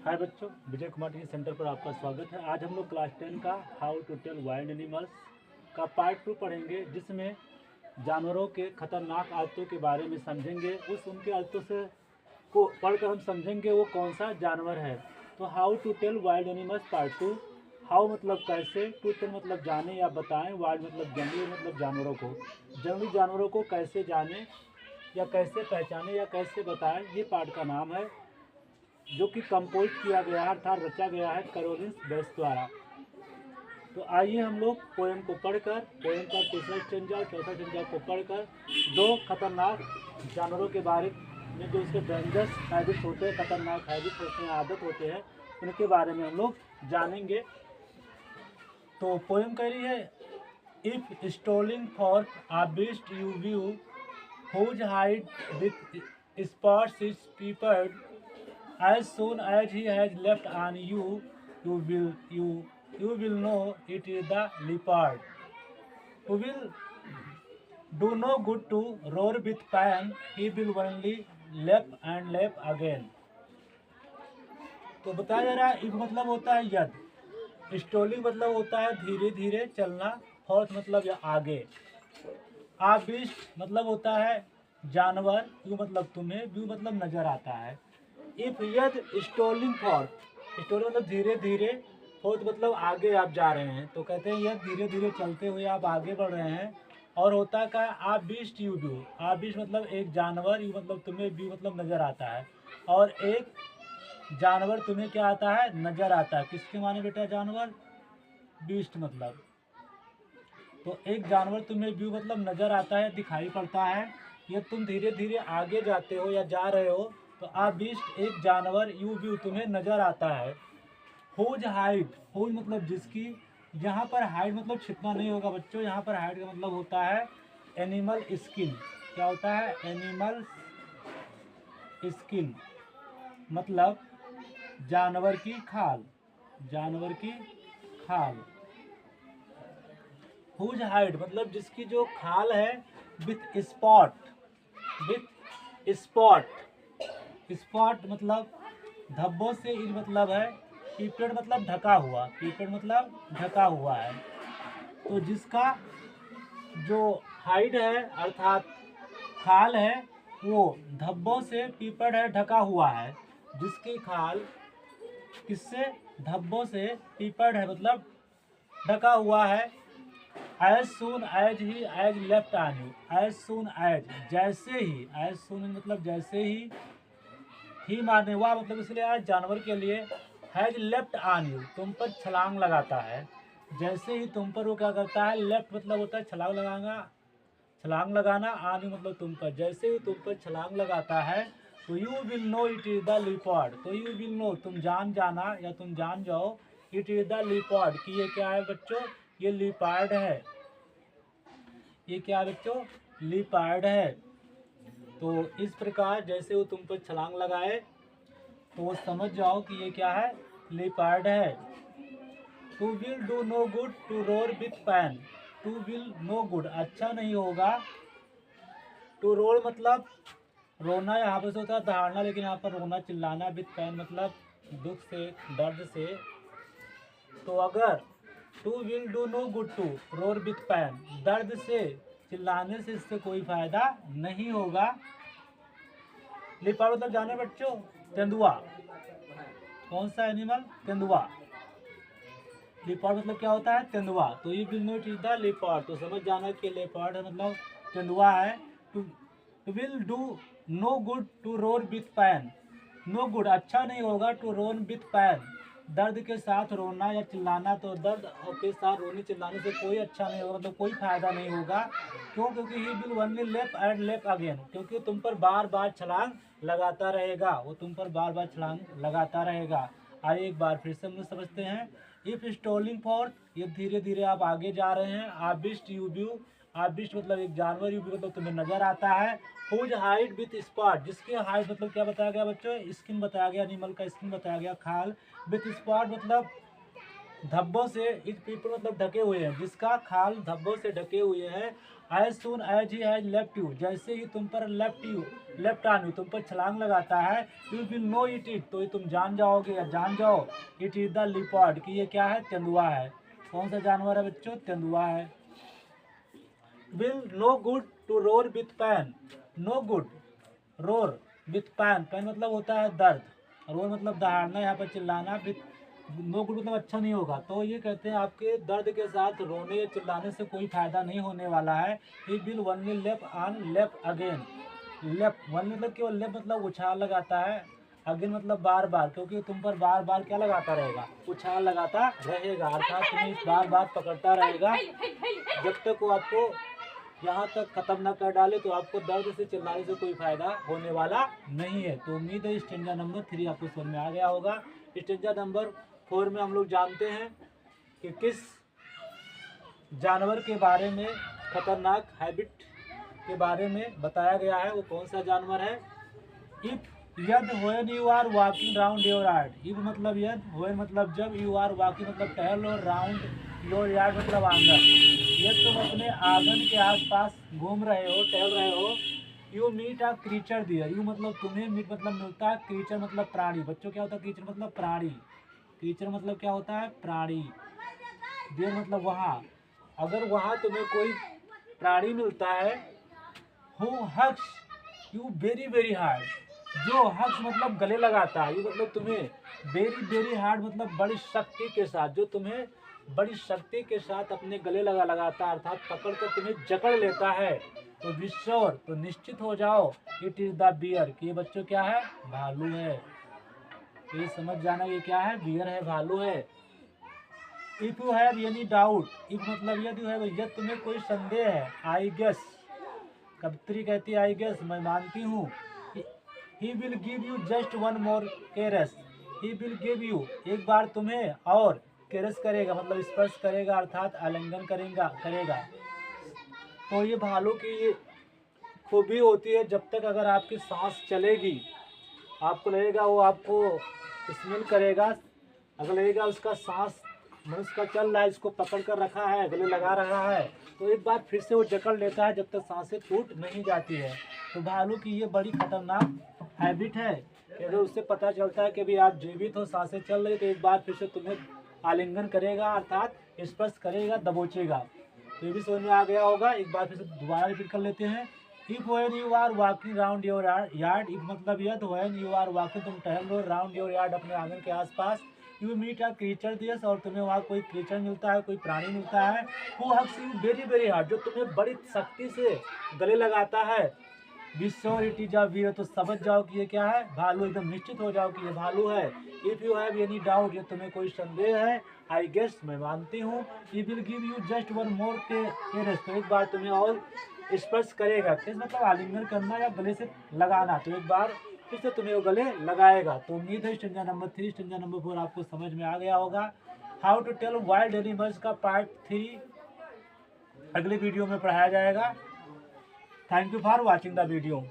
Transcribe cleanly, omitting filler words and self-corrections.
हाय बच्चों, Vijay Kumar teaching centre पर आपका स्वागत है। आज हम लोग क्लास 10 का how to tell wild animals का पार्ट 2 पढ़ेंगे, जिसमें जानवरों के खतरनाक आदतों के बारे में समझेंगे। उनके आदतों से को पढ़कर हम समझेंगे वो कौन सा जानवर है। तो how to tell wild animals part 2। How मतलब कैसे, टू टेल मतलब जाने या बताएं, वाइल्ड मतलब जंगली मतलब जानवरों को। जंगली जानवरों को कैसे जाने या कैसे पहचाने या कैसे बताएं, ये पार्ट का नाम है, जो कि कंपोज किया गया है अर्थात रचा गया है कैरोलिन वेल्स द्वारा। तो आइए हम लोग पोएम को पढ़कर, पोएम का तीसरा स्टेंजा और चौथा स्टेंजा को पढ़कर दो खतरनाक जानवरों के बारे में, जो उसके डेंजरस हैबिट्स होते हैं, खतरनाक हैबिट्स होते हैं, आदत होते हैं, उनके बारे में हम लोग जानेंगे। तो पोएम कह रही है, if stalking for a beast you view whose hide with spots is peppered, as soon as he has left on you, you will know it is the leopard. Who will do no good to roar with pain, he will only lap and lap again. तो बताया जा रहा है, if मतलब होता है यदि, strolling मतलब होता है धीरे धीरे चलना, फॉर्थ मतलब या आगे, आ बीस्ट मतलब होता है जानवर, यू मतलब तुम्हें, व्यू मतलब नजर आता है। इफ यद स्टोलिंग फॉर, स्टोलिंग मतलब धीरे धीरे, फोर्थ मतलब आगे आप जा रहे हैं, तो कहते हैं यद धीरे धीरे चलते हुए आप आगे बढ़ रहे हैं। और होता क्या है, आप बीस्ट यू व्यू, आप बीस्ट मतलब एक जानवर, यू मतलब तुम्हें, व्यू मतलब नजर आता है, और एक जानवर तुम्हें क्या आता है, नजर आता है। किसके माने बेटा, जानवर, बीस्ट मतलब। तो एक जानवर तुम्हें व्यू मतलब नजर आता है, दिखाई पड़ता है, या तुम धीरे धीरे आगे जाते हो या जा रहे हो, तो आ बीस्ट एक जानवर, यू व्यू तुम्हें नजर आता है। हुज हाइड, हुज मतलब जिसकी, यहाँ पर हाइड मतलब छिपना नहीं होगा बच्चों, यहाँ पर हाइड का मतलब होता है एनिमल स्किन। क्या होता है, एनिमल स्किन मतलब जानवर की खाल, जानवर की खाल। हुज हाइड मतलब जिसकी जो खाल है, with spot, with spot, spot मतलब धब्बों से, इज मतलब है पीपेड मतलब ढका हुआ, पीपेड मतलब ढका हुआ है। तो जिसका जो हाइड है अर्थात खाल है, वो धब्बों से पीपेड है, ढका हुआ है। जिसकी खाल किससे, धब्बों से पीपेड है मतलब ढका हुआ है। As soon as he has left on you, as soon as जैसे ही, एज सून मतलब जैसे ही मारने हुआ मतलब इसलिए आज जानवर के लिए, हैज लेफ्ट ऑन यू तुम पर छलांग लगाता है। जैसे ही तुम पर वो क्या करता है, लेफ्ट मतलब होता है छलांग लगाना, छलांग लगाना, ऑन यू मतलब तुम पर, जैसे ही तुम पर छलांग लगाता है, तो you will know it is the leopard, so you will know तुम जान जाना या तुम जान जाओ, इट इज द लिपर्ड कि ये क्या है बच्चों, ये लिपार्ड है। ये क्या है बच्चों, लिपार्ड है। तो इस प्रकार जैसे वो तुम पर छलांग लगाए, तो वो समझ जाओ कि ये क्या है, लिपार्ड है। To will do no good to roar with pain, to will no good अच्छा नहीं होगा, टू रोर मतलब रोना, यहाँ पर से होता है दहाड़ना, लेकिन यहाँ पर रोना चिल्लाना, विथ पैन मतलब दुख से, दर्द से। तो अगर to will do no good to roar with pain, दर्द से चिल्लाने से इससे कोई फायदा नहीं होगा। लिपार्ड मतलब जाने बच्चों, तेंदुआ। कौन सा एनिमल, तेंदुआ। लिपार्ड मतलब क्या होता है, तेंदुआ। तो you will know it is the leopard, तो समझ जाना कि लिपार्ड मतलब तेंदुआ है। To will do no good to roar with pain, no good अच्छा नहीं होगा, टू रोन विथ पैन दर्द के साथ रोना या चिल्लाना, तो दर्द के साथ रोने चिल्लाने से कोई अच्छा नहीं होगा, मतलब कोई फायदा नहीं होगा। क्यों, क्योंकि ही विल ओनली लेप एंड लेप अगेन, क्योंकि तुम पर बार बार छलांग लगाता रहेगा, वो तुम पर बार बार छलांग लगाता रहेगा। आइए एक बार फिर से हम लोग समझते हैं। इफ स्टोलिंग फॉर, ये धीरे धीरे आप आगे जा रहे हैं। आबिस्ट यू व्यू, आबिस्ट मतलब एक जानवर, यू व्यू मतलब तुम्हें नजर आता है। हुज हाइड विथ स्पॉट, जिसके हाइड मतलब क्या बताया गया बच्चों, स्किन बताया गया, एनिमल का स्किन बताया गया, खाल। विथ स्पॉट मतलब धब्बों से इज पीपल मतलब ढके हुए हैं, जिसका खाल धब्बों से ढके हुए हैं। As soon as he has left you, जैसे ही तुम पर लेफ्ट ऑन यू तुम पर छलांग लगाता है, यू विल नो इट तो ये तुम जान जाओगे या जान जाओ, इट इज द लिपर्ड कि ये क्या है, तेंदुआ है। कौन सा जानवर है बच्चों, तेंदुआ है। Will no good to roar with pain, no good roar with pain, pain मतलब होता है दर्द, रोर मतलब दहाड़ना, यहाँ पर चिल्लाना, विथ नो गुड मतलब अच्छा नहीं होगा। तो ये कहते हैं आपके दर्द के साथ रोने या चिल्लाने से कोई फायदा नहीं होने वाला है। ही विल ओनली लेप ऑन लेप अगेन, लेप वन मतलब केवल लेप मतलब उछाल लगाता है, अगेन मतलब बार बार, क्योंकि तुम पर बार बार क्या लगाता रहेगा, उछाल लगाता रहेगा, अर्थात तुम्हें बार बार पकड़ता रहेगा जब तक वो आपको यहाँ तक खत्म ना कर डाले। तो आपको दर्द से चिल्लाने से कोई फायदा होने वाला नहीं है। तो उम्मीद है स्टेंजा नंबर 3 आपको समझ में आ गया होगा। स्टेंजा नंबर 4 में हम लोग जानते हैं कि किस जानवर के बारे में, खतरनाक हैबिट के बारे में बताया गया है, वो कौन सा जानवर है। इफ यद when you are walking round your yard, if मतलब यद, व्हेन मतलब जब, यू आर वॉकिंग मतलब टहल, और राउंड योर यार्ड मतलब आंगन, यदि तुम अपने आंगन के आसपास घूम रहे हो, टहल रहे हो, you meet a creature there, you मतलब तुम्हें, मीट मतलब मिलता है, क्रीचर मतलब प्राणी। बच्चों क्या होता है क्रीचर मतलब प्राणी, क्रीचर मतलब क्या होता है, प्राणी। दियर मतलब वहाँ, अगर वहाँ तुम्हें कोई प्राणी मिलता है, who hugs you very very hard, जो हग्स मतलब गले लगाता है, ये मतलब तुम्हें वेरी वेरी हार्ड मतलब बड़ी शक्ति के साथ, जो तुम्हें बड़ी शक्ति के साथ अपने गले लगाता है, अर्थात पकड़ कर तुम्हें जकड़ लेता है, तो विश्योर तो निश्चित हो जाओ, इट इज द बियर कि ये बच्चों क्या है, भालू है। तो ये समझ जाना ये क्या है, बियर है, भालू है। If you have any doubt, if मतलब यदि है यदि तुम्हें कोई संदेह है, आई गेस, कवित्री कहती है आई गेस मैं मानती हूँ, he will give you just one more Keras, he will give you एक बार तुम्हें और केरस करेगा मतलब स्पर्श करेगा, अर्थात आलिंगन करेगा। तो ये भालू की ये खूबी होती है, जब तक अगर आपकी सांस चलेगी, आपको लगेगा वो आपको स्मेल करेगा, अगर लगेगा उसका सांस मनुष्य का चल रहा है, इसको पकड़ कर रखा है, गले लगा रहा है, तो एक बार फिर से वो जकड़ लेता है जब तक सांसें टूट नहीं जाती है। तो भालू की ये बड़ी खतरनाक हैबिट है कि अगर उससे पता चलता है कि भाई आप जीवित हो, सांसें चल रही, तो एक बार फिर से तुम्हें आलिंगन करेगा, अर्थात स्पर्श करेगा, दबोचेगा। तो ये भी समझ में आ गया होगा। एक बार फिर से दोबारा रिपीट कर लेते हैं। If when you are walking round your yard, if मतलब यह, व्हेन यू आर वॉकिंग तुम टहल रहे हो, राउंड योर यार्ड अपने आंगन के आसपास, यू मीट अ क्रीचर दियस और तुम्हें वहाँ कोई क्रीचर मिलता है, कोई प्राणी मिलता है, who hugs you very very hard, जो तुम्हें बड़ी शक्ति से गले लगाता है, विश्योर इट इज अ वीर, तो समझ जाओ कि ये क्या है, भालू, एकदम निश्चित हो जाओ कि ये भालू है। If you have any doubt, ये तुम्हें कोई संदेह है, आई गेस मैं मानती हूँ, he will give you just one more caress, तो एक बार तुम्हें और स्पर्श करेगा, किस मतलब आलिंगन करना या गले से लगाना, तो एक बार फिर से तुम्हें वो गले लगाएगा। तो उम्मीद है स्टेंजा नंबर 3 स्टेंजा नंबर 4 आपको समझ में आ गया होगा। How to tell wild animals का पार्ट 3 अगले वीडियो में पढ़ाया जाएगा। Thank you for watching the video.